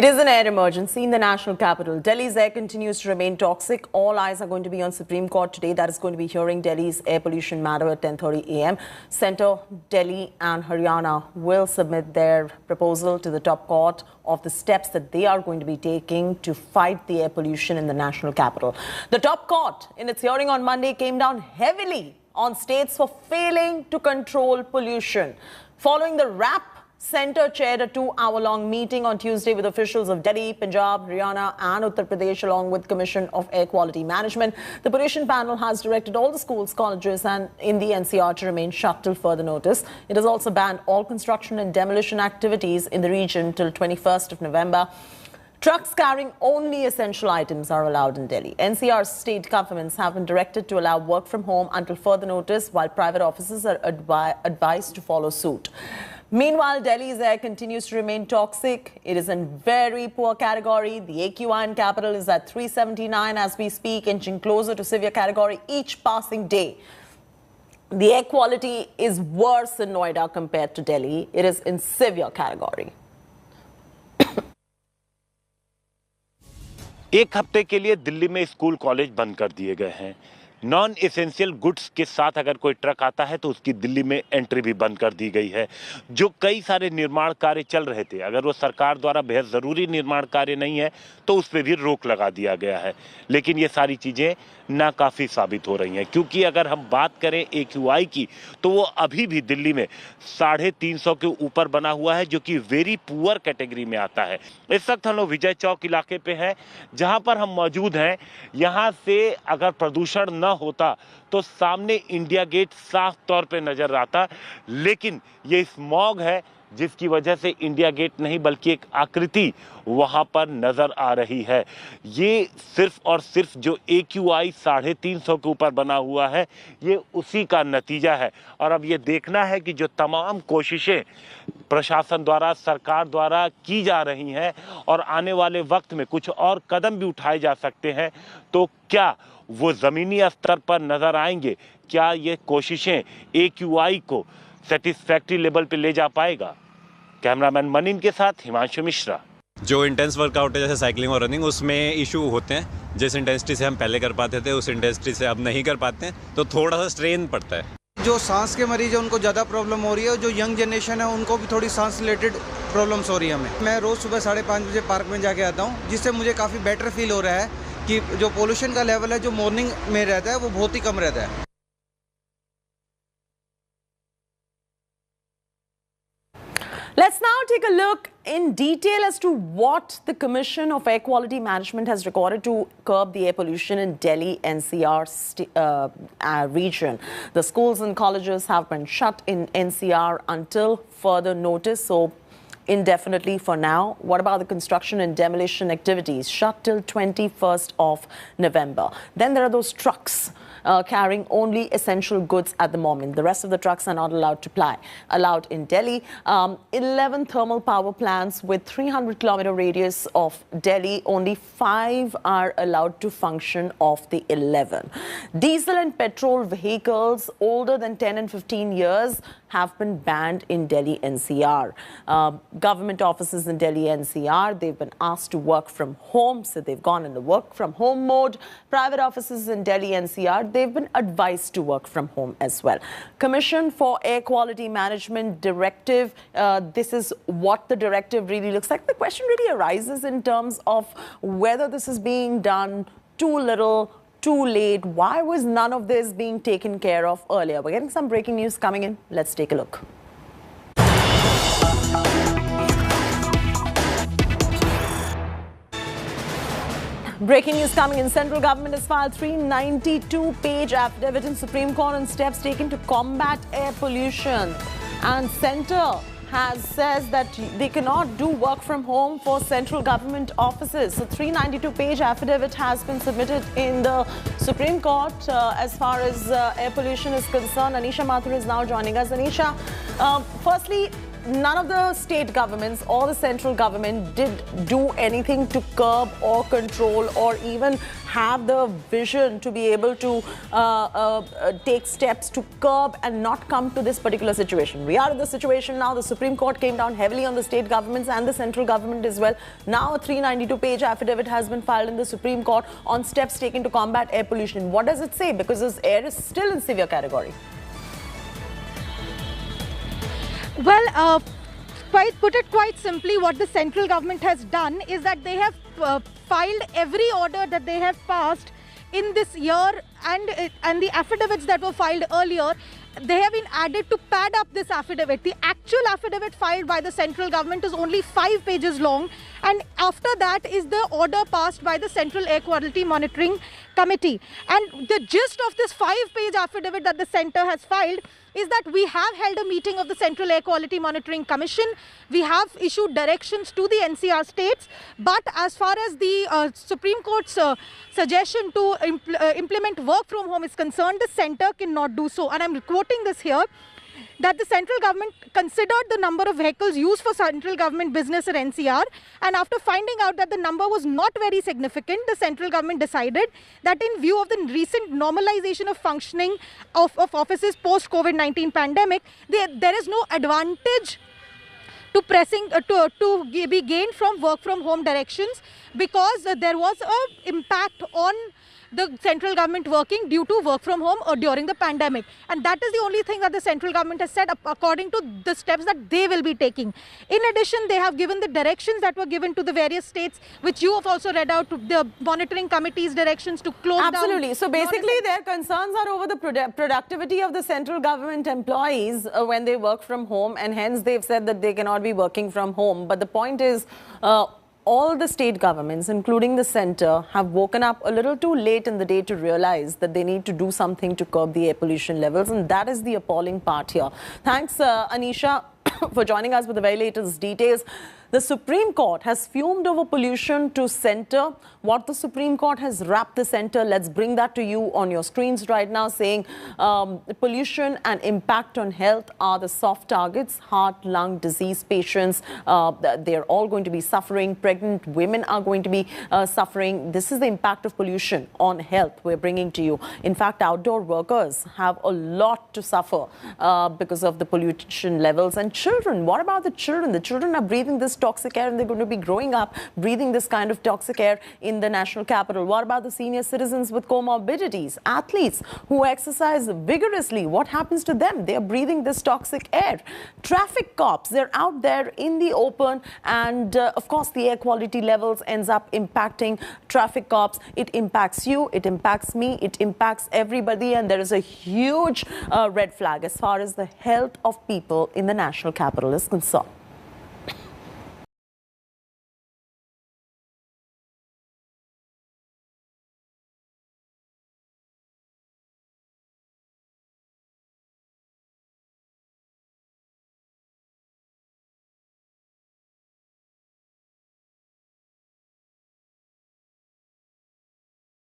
It is an air emergency in the national capital. Delhi's air continues to remain toxic. All eyes are going to be on Supreme Court today. That is going to be hearing Delhi's air pollution matter at 10:30 a.m. Centre, Delhi and Haryana will submit their proposal to the top court of the steps that they are going to be taking to fight the air pollution in the national capital. The top court, in its hearing on Monday, came down heavily on states for failing to control pollution. Following the RAP, Centre chaired a 2-hour-long meeting on Tuesday with officials of Delhi, Punjab, Haryana and Uttar Pradesh along with Commission of Air Quality Management. The pollution panel has directed all the schools, colleges and in the NCR to remain shut till further notice. It has also banned all construction and demolition activities in the region till 21st of November. Trucks carrying only essential items are allowed in Delhi. NCR state governments have been directed to allow work from home until further notice, while private offices are advised to follow suit. Meanwhile, Delhi's air continues to remain toxic. It is in very poor category. The AQI in capital is at 379 as we speak, inching closer to severe category each passing day. The air quality is worse in Noida compared to Delhi. It is in severe category. एक हफ्ते के लिए दिल्ली में school college बंद कर दिए गए हैं। नॉन एसेंशियल गुड्स के साथ अगर कोई ट्रक आता है तो उसकी दिल्ली में एंट्री भी बंद कर दी गई है। जो कई सारे निर्माण कार्य चल रहे थे, अगर वो सरकार द्वारा बेहद ज़रूरी निर्माण कार्य नहीं है तो उस पर भी रोक लगा दिया गया है। लेकिन ये सारी चीज़ें नाकाफ़ी साबित हो रही हैं, क्योंकि अगर हम बात करें AQI की तो वो अभी भी दिल्ली में 350 के ऊपर बना हुआ है, जो कि वेरी पुअर कैटेगरी में आता है। इस वक्त हम लोग विजय चौक इलाके पे हैं, जहां पर हम मौजूद हैं। यहां से अगर प्रदूषण न होता तो सामने इंडिया गेट साफ तौर पे नजर आता, लेकिन ये स्मॉग है जिसकी वजह से इंडिया गेट नहीं बल्कि एक आकृति वहां पर नजर आ रही है। ये सिर्फ और सिर्फ जो AQI 350 के ऊपर बना हुआ है, ये उसी का नतीजा है। और अब ये देखना है कि जो तमाम कोशिशें प्रशासन द्वारा, सरकार द्वारा की जा रही हैं और आने वाले वक्त में कुछ और कदम भी उठाए जा सकते हैं, तो क्या वो ज़मीनी स्तर पर नजर आएंगे? क्या ये कोशिशें AQI को सेटिस्फैक्ट्री लेवल पे ले जा पाएगा? कैमरामैन मनीन के साथ हिमांशु मिश्रा। जो इंटेंस वर्कआउट है जैसे साइकिलिंग और रनिंग, उसमें इशू होते हैं। जिस इंटेंसिटी से हम पहले कर पाते थे उस इंटेंसिटी से अब नहीं कर पाते हैं, तो थोड़ा सा स्ट्रेन पड़ता है। जो सांस के मरीज है उनको ज़्यादा प्रॉब्लम हो रही है, जो यंग जनरेशन है उनको भी थोड़ी सांस रिलेटेड प्रॉब्लम्स हो रही है। मैं रोज़ सुबह 5:30 बजे पार्क में जाके आता हूँ, जिससे मुझे काफ़ी बेटर फील हो रहा है कि जो पोल्यूशन का लेवल है जो मॉर्निंग में रहता है वो बहुत ही कम रहता है। Let's now take a look in detail as to what the Commission of Air Quality Management has recorded to curb the air pollution in Delhi NCR region. The schools and colleges have been shut in NCR until further notice, so indefinitely for now. What about the construction and demolition activities? Shut till 21st of November. Then there are those trucks carrying only essential goods at the moment. The rest of the trucks are not allowed in Delhi. 11 thermal power plants with 300-kilometer radius of Delhi. Only 5 are allowed to function of the 11. Diesel and petrol vehicles older than 10 and 15 years have been banned in Delhi NCR. Government offices in Delhi NCR, they've been asked to work from home, so they've gone in the work from home mode. Private offices in Delhi NCR, they've been advised to work from home as well. Commission for Air Quality Management Directive, this is what the directive really looks like. The question really arises in terms of whether this is being done too little, too late. Why was none of this being taken care of earlier? We're getting some breaking news coming in. Let's take a look. Breaking news coming in. Central government has filed 392-page affidavit in Supreme Court on steps taken to combat air pollution. And Centre says that they cannot do work from home for central government offices. So 392-page affidavit has been submitted in the Supreme Court as far as air pollution is concerned. Anisha Mathur is now joining us. Anisha, firstly, none of the state governments or the central government did do anything to curb or control or even have the vision to be able to take steps to curb and not come to this particular situation. We are in the situation now. The Supreme Court came down heavily on the state governments and the central government as well. Now a 392-page affidavit has been filed in the Supreme Court on steps taken to combat air pollution. What does it say? Because this air is still in severe category. Well, put it quite simply, what the central government has done is that they have filed every order that they have passed in this year, and the affidavits that were filed earlier, they have been added to pad up this affidavit. The actual affidavit filed by the central government is only 5 pages long, and after that is the order passed by the Central Air Quality Monitoring Committee. And the gist of this 5-page affidavit that the centre has filed is that we have held a meeting of the Central Air Quality Monitoring Commission. We have issued directions to the NCR states, but as far as the Supreme Court's suggestion to implement work from home is concerned, the centre cannot do so. And I'm quoting this here, that the central government considered the number of vehicles used for central government business at NCR, and after finding out that the number was not very significant, the central government decided that in view of the recent normalization of functioning of offices post-COVID-19 pandemic, there is no advantage to be gained from work from home directions, because there was an impact on the central government working due to work from home or during the pandemic. And that is the only thing that the central government has said according to the steps that they will be taking. In addition, they have given the directions that were given to the various states, which you have also read out, to the monitoring committee's directions to close down. Absolutely. So basically their concerns are over the productivity of the central government employees when they work from home, and hence they've said that they cannot be working from home. But the point is, all the state governments, including the centre, have woken up a little too late in the day to realize that they need to do something to curb the air pollution levels, and that is the appalling part here. Thanks, Anisha, for joining us with the very latest details. The Supreme Court has fumed over pollution to centre. What the Supreme Court has wrapped the centre, let's bring that to you on your screens right now, saying pollution and impact on health are the soft targets. Heart, lung disease patients, they're all going to be suffering. Pregnant women are going to be suffering. This is the impact of pollution on health we're bringing to you. In fact, outdoor workers have a lot to suffer because of the pollution levels. And children, what about the children? The children are breathing this toxic air, and they're going to be growing up breathing this kind of toxic air in the national capital. What about the senior citizens with comorbidities, athletes who exercise vigorously? What happens to them? They are breathing this toxic air. Traffic cops, they're out there in the open, and of course the air quality levels ends up impacting traffic cops. It impacts you, it impacts me, it impacts everybody, and there is a huge red flag as far as the health of people in the national capital is concerned.